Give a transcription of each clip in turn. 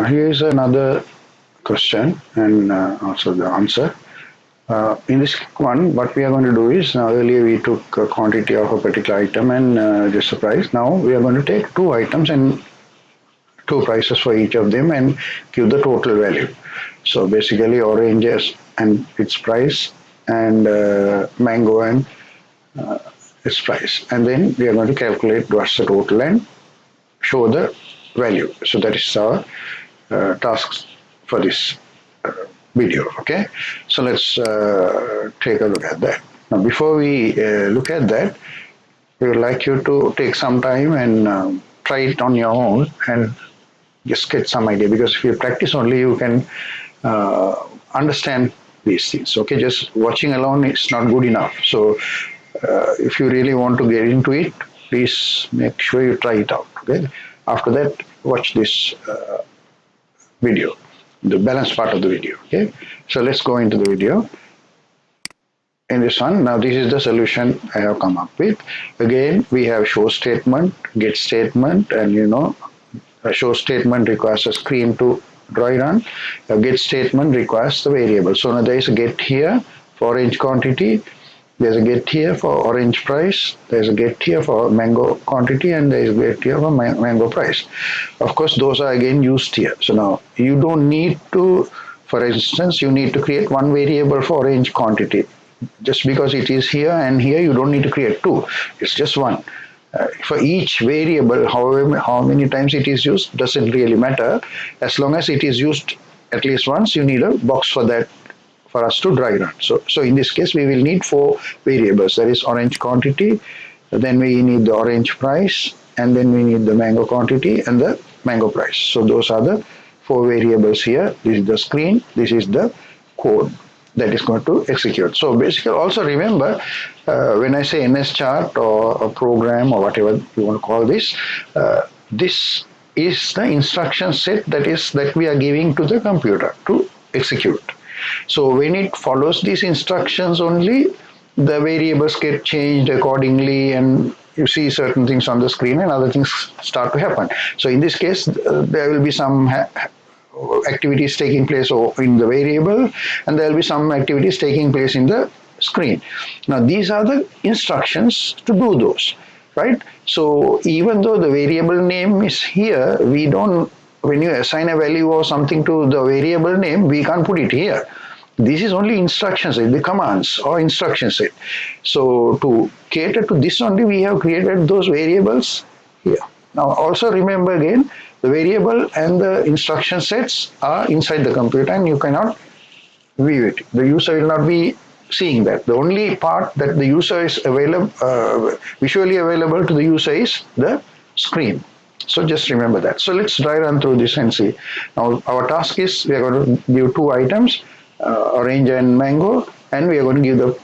Here is another question and also the answer. In this one, what we are going to do is, now earlier we took a quantity of a particular item and just the price. Now we are going to take two items and two prices for each of them and give the total value. So basically oranges and its price and mango and its price. And then we are going to calculate what's the total and show the value. So that is our tasks for this video. Okay, so let's take a look at that. Now before we look at that, we would like you to take some time and try it on your own and just get some idea, because if you practice only you can understand these things. Okay, just watching alone is not good enough. So if you really want to get into it, please make sure you try it out. Okay, after that watch this video, the balance part of the video. Okay, so let's go into the video. In this one, now this is the solution I have come up with. Again, we have show statement, get statement, and a show statement requires a screen to dry run. A get statement requires the variable. So now there is a get here for orange quantity, there's a get here for orange price, there's a get here for mango quantity, and there is a get here for mango price. Of course, those are again used here. So now you don't need to, for instance, you need to create one variable for orange quantity. Just because it is here and here, you don't need to create two. It's just one. For each variable, however, how many times it is used doesn't really matter. As long as it is used at least once, you need a box for that for us to dry run. So in this case, we will need four variables. There is orange quantity, then we need the orange price, and then we need the mango quantity and the mango price. So those are the four variables here. This is the screen, this is the code that is going to execute. So basically also remember, when I say NS chart or a program or whatever you want to call this, this is the instruction set that we are giving to the computer to execute. So when it follows these instructions only, the variables get changed accordingly, and you see certain things on the screen and other things start to happen. So in this case, there will be some activities taking place in the variable, and there will be some activities taking place in the screen. Now these are the instructions to do those, right? So even though the variable name is here, we don't, when you assign a value or something to the variable name, we can't put it here. This is only instruction set, the commands or instruction set. So to cater to this only, we have created those variables here. Now also remember again, the variable and the instruction sets are inside the computer and you cannot view it. The user will not be seeing that. The only part that the user is visually available to the user is the screen. So just remember that. So let's dry run through this and see. Now our task is, we are going to give two items, orange and mango, and we are going to give the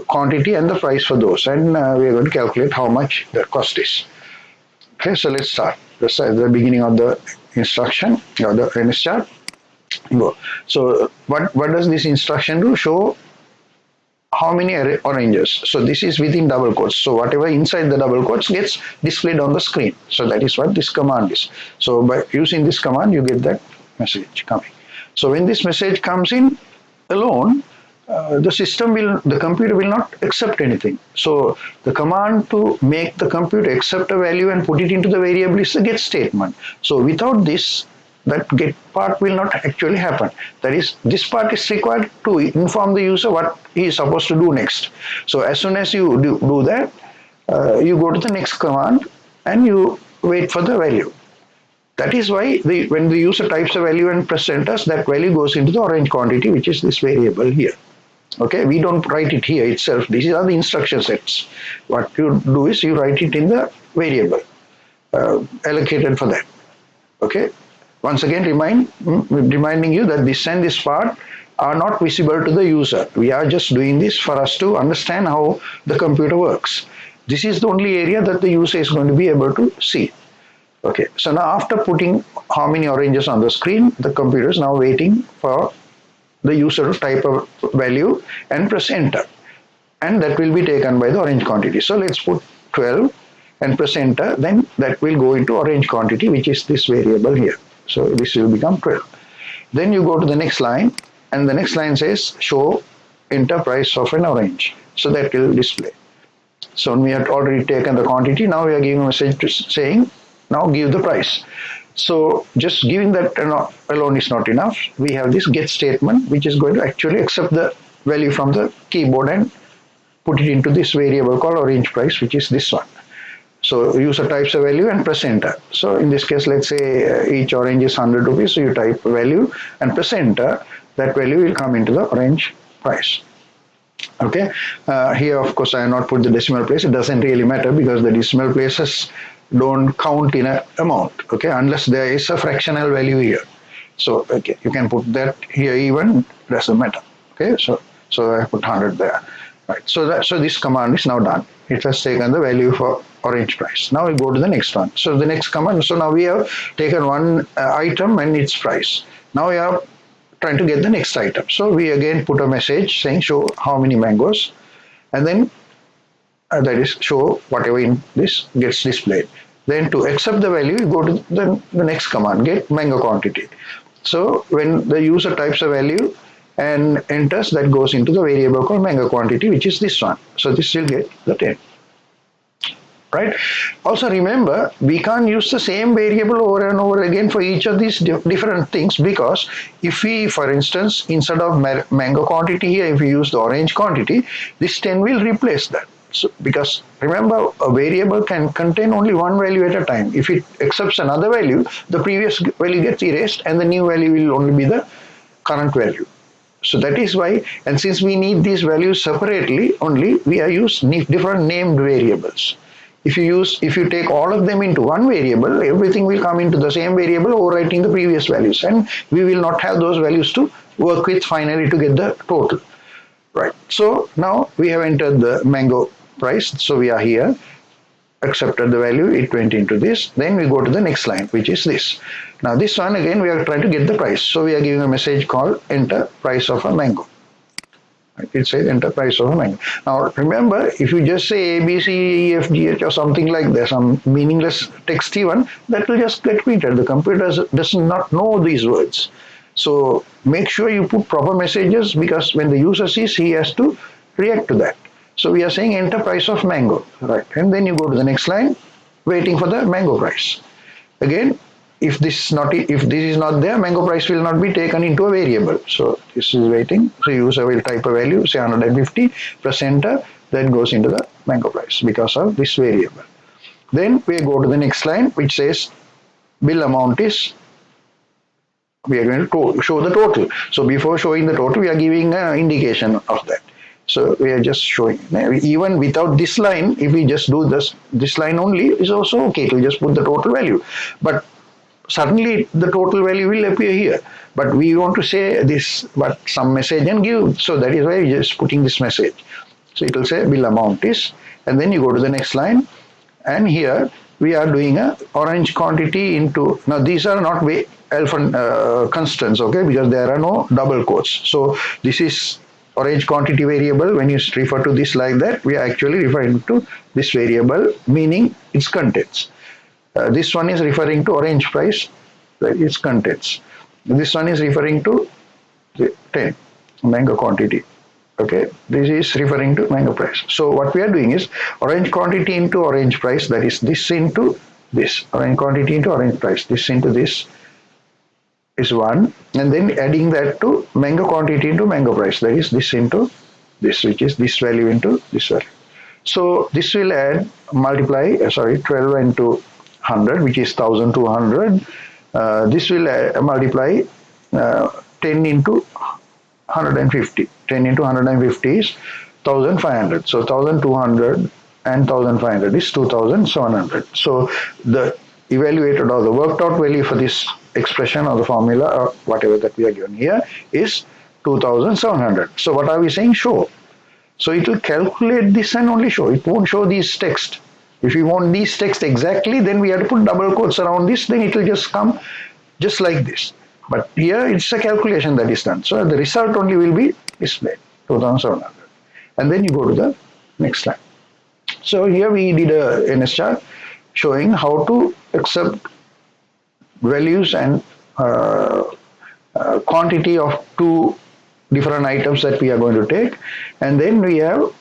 quantity and the price for those, and we are going to calculate how much the cost is. Okay, so let's start. This is the beginning of the instruction or the NS chart. Go. So what does this instruction do? Show how many oranges. So this is within double quotes. So whatever inside the double quotes gets displayed on the screen. So that is what this command is. So by using this command, you get that message coming. So when this message comes in alone, the computer will not accept anything. So the command to make the computer accept a value and put it into the variable is the get statement. So without this, that get part will not actually happen. That is, this part is required to inform the user what he is supposed to do next. So as soon as you do that, you go to the next command and you wait for the value. That is why when the user types a value and press enter, that value goes into the orange quantity, which is this variable here. Okay, we don't write it here itself. These are the instruction sets. What you do is you write it in the variable allocated for that. Okay, once again reminding you that this and this part are not visible to the user. We are just doing this for us to understand how the computer works. This is the only area that the user is going to be able to see. Okay, so now after putting how many oranges on the screen, the computer is now waiting for the user to type a value and press enter, and that will be taken by the orange quantity. So let's put 12 and press enter, then that will go into orange quantity, which is this variable here. So this will become 12. Then you go to the next line, and the next line says show enter price of an orange. So that will display. So we had already taken the quantity. Now we are giving a message saying now give the price. So just giving that alone is not enough. We have this get statement which is going to actually accept the value from the keyboard and put it into this variable called orange price, which is this one. So user types a value and press enter. So in this case, let's say each orange is 100 rupees. So you type a value and press enter. That value will come into the orange price. Okay. Here, of course, I have not put the decimal place. It doesn't really matter because the decimal places don't count in an amount. Okay, unless there is a fractional value here. So okay, you can put that here even. Doesn't matter. Okay. So I put 100 there. Right. So this command is now done. It has taken the value for orange price. Now we go to the next one. So the next command. So now we have taken one item and its price. Now we are trying to get the next item. So we again put a message saying show how many mangoes, and then that is show whatever in this gets displayed. Then to accept the value, you go to the next command, get mango quantity. So when the user types a value and enters, that goes into the variable called mango quantity, which is this one. So this will get the 10. Right? Also remember, we can't use the same variable over and over again for each of these different things, because if we, for instance, instead of mango quantity here, if we use the orange quantity, this 10 will replace that. So, because remember, a variable can contain only one value at a time. If it accepts another value, the previous value gets erased and the new value will only be the current value. So that is why, and since we need these values separately only, we are using different named variables. If you take all of them into one variable, everything will come into the same variable overwriting the previous values, and we will not have those values to work with finally to get the total. Right. So now we have entered the mango price. So we are here, accepted the value, it went into this. Then we go to the next line, which is this. Now this one again, we are trying to get the price. So we are giving a message called enter price of a mango. It says enter price of a mango. Now remember, if you just say A, B, C, E, F, G, H or something like that, some meaningless text even, that will just get printed. The computer does not know these words. So make sure you put proper messages, because when the user sees, he has to react to that. So we are saying enter price of mango, right? And then you go to the next line, waiting for the mango price. Again, if this is not there, mango price will not be taken into a variable. So this is waiting. So user will type a value, say 150, press enter, then goes into the mango price because of this variable. Then we go to the next line, which says bill amount is, we are going to show the total. So before showing the total, we are giving an indication of that. So we are just showing. Even without this line, if we just do this line only, is also okay to just put the total value. But suddenly the total value will appear here. But we want to say this, but some message and give. So that is why we are just putting this message. So it will say bill amount is, and then you go to the next line, and here we are doing a orange quantity into. Now these are not constants, okay, because there are no double quotes. So this is orange quantity variable. When you refer to this like that, we are actually referring to this variable, meaning its contents. This one is referring to orange price, its contents. This one is referring to the 10, mango quantity. Okay, this is referring to mango price. So what we are doing is orange quantity into orange price, that is this into this, orange quantity into orange price, this into this is 1, and then adding that to mango quantity into mango price, that is this into this, which is this value into this value. So this will multiply 12 into 100, which is 1200. This will multiply 10 into 150. 10 into 150 is 1500. So 1200 and 1500 is 2700. So the evaluated or the worked out value for this expression or the formula or whatever that we are given here is 2700. So what are we saying? Show. So it will calculate this and only show. It won't show these text. If we want these text exactly, then we have to put double quotes around this, then it will just come just like this. But here it's a calculation that is done. So the result only will be displayed, 2700. And then you go to the next line. So here we did a NS chart showing how to accept values and uh, quantity of two different items that we are going to take, and then we have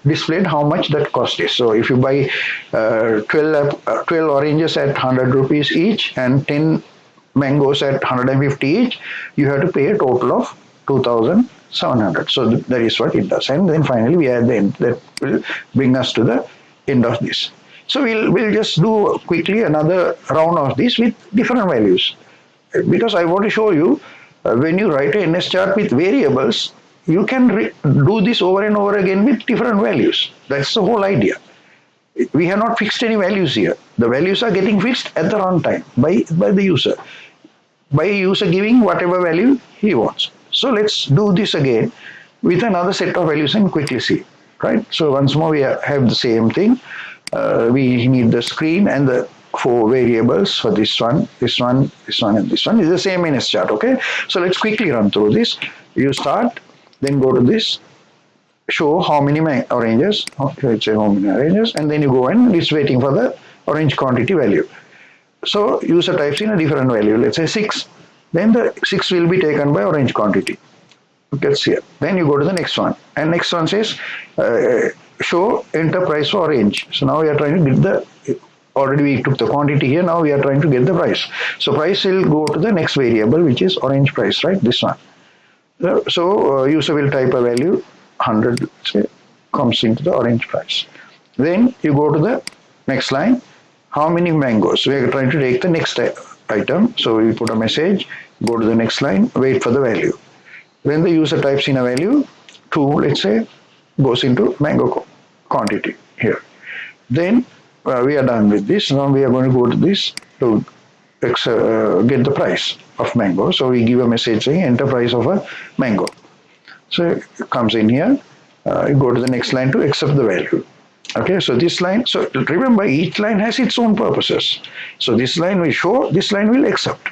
displayed how much that cost is. So if you buy 12 oranges at 100 rupees each and 10 mangoes at 150 each, you have to pay a total of 2,700. So that is what it does. And then finally we add the end. That will bring us to the end of this. So we'll just do quickly another round of this with different values, because I want to show you when you write a NS chart with variables, you can do this over and over again with different values. That's the whole idea. We have not fixed any values here. The values are getting fixed at the runtime by the user, by user giving whatever value he wants. So let's do this again with another set of values and quickly see. Right. So once more we have the same thing. We need the screen and the four variables for this one, this one, this one, and this one. Is the same NS chart. Okay. So let's quickly run through this. You start, then go to this, show how many oranges, let's say how many oranges, and then you go and it's waiting for the orange quantity value. So user types in a different value, let's say 6. Then the 6 will be taken by orange quantity. Gets here. Then you go to the next one, and next one says show enter price for orange. So now we are trying to get the, already we took the quantity here, now we are trying to get the price. So price will go to the next variable, which is orange price, right? This one. So user will type a value 100, say, comes into the orange price. Then you go to the next line, how many mangoes? We are trying to take the next item. So we put a message, go to the next line, wait for the value. When the user types in a value, 2, let's say, goes into mango quantity here. Then we are done with this. Now we are going to go to this to get the price of mango. So we give a message saying enter price of a mango. So it comes in here. You go to the next line to accept the value. Okay, so this line, so remember each line has its own purposes. So this line will show, this line will accept.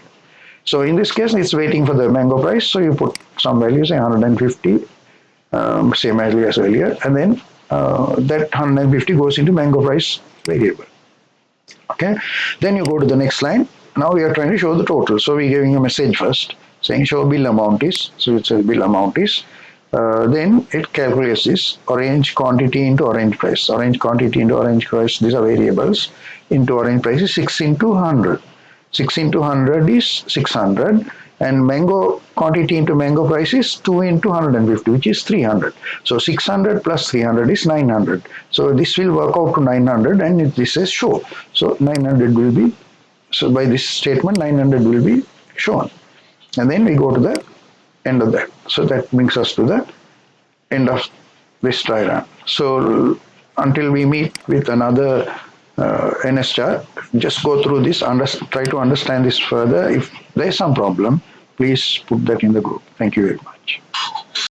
So in this case, it's waiting for the mango price. So you put some value, say 150, same value as earlier, and then that 150 goes into mango price variable. Okay, then you go to the next line. Now we are trying to show the total. So we're giving a message first saying show bill amount is. So it says bill amount is. Then it calculates this orange quantity into orange price. Orange quantity into orange price. These are variables. Into orange price is 6 into 100. 6 into 100 is 600, and mango quantity into mango price is 2 into 150, which is 300. So 600 plus 300 is 900. So this will work out to 900, and this says show. So 900 will be, so by this statement 900 will be shown. And then we go to the end of that. So that brings us to the end of this try run. So until we meet with another NS chart, just go through this, try to understand this further. If there is some problem, please put that in the group. Thank you very much.